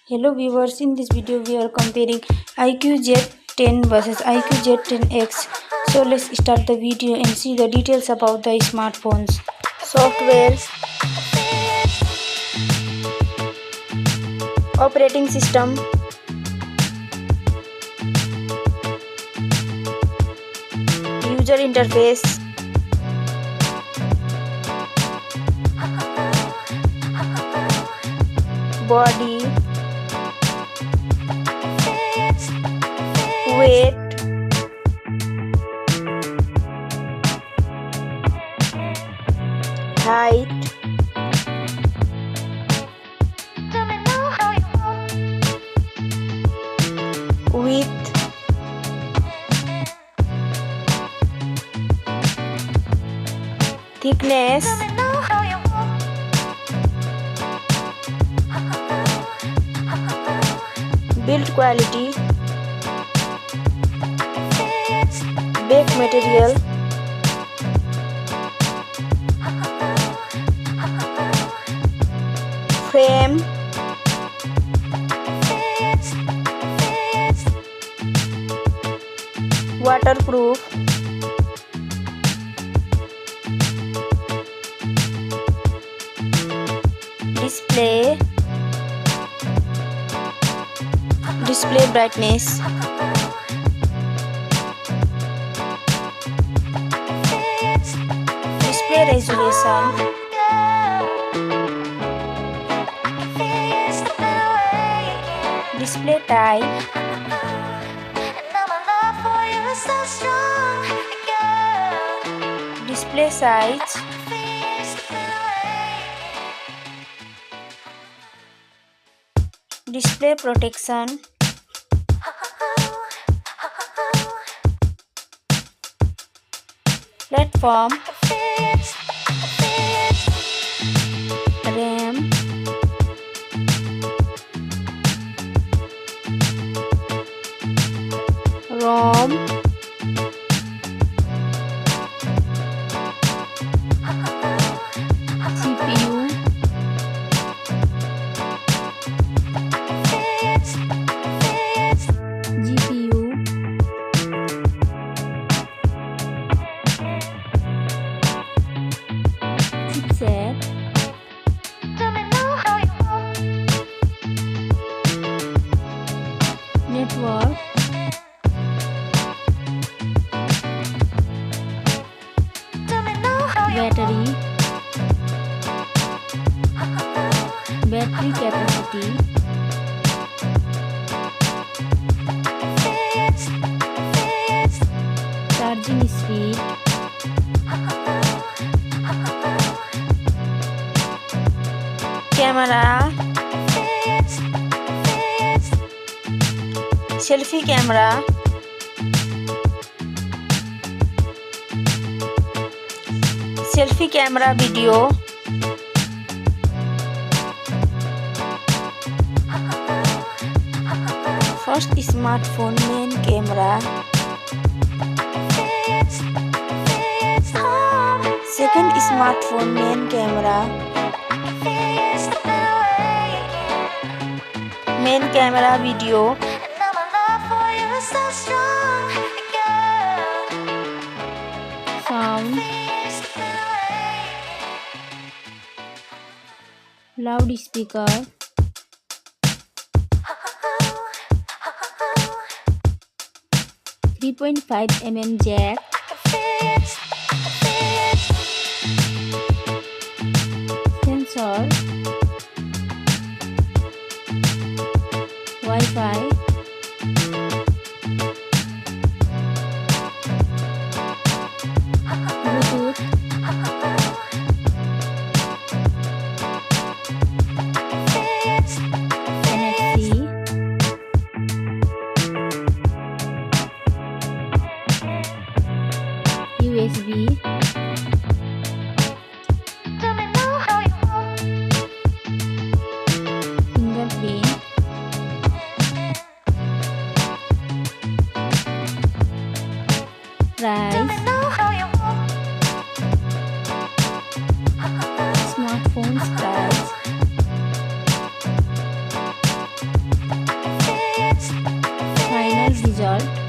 Hello viewers, in this video we are comparing iQOO Z10 versus iQOO Z10X. So let's start the video and see the details about the smartphones. Software, operating system, user interface, body, weight, height, width, thickness, build quality, back material, frame, waterproof, display brightness, display resolution, display type, display size, display protection, platform, RAM, ROM, CPU, GPU, chipset, network, battery capacity, charging speed, camera, selfie camera, selfie camera video, first smartphone main camera, second smartphone main camera, main camera video, sound, loudspeaker, 3.5mm jack, sensor, Wi-Fi, Bluetooth, NFC, USB, fingerprint, result.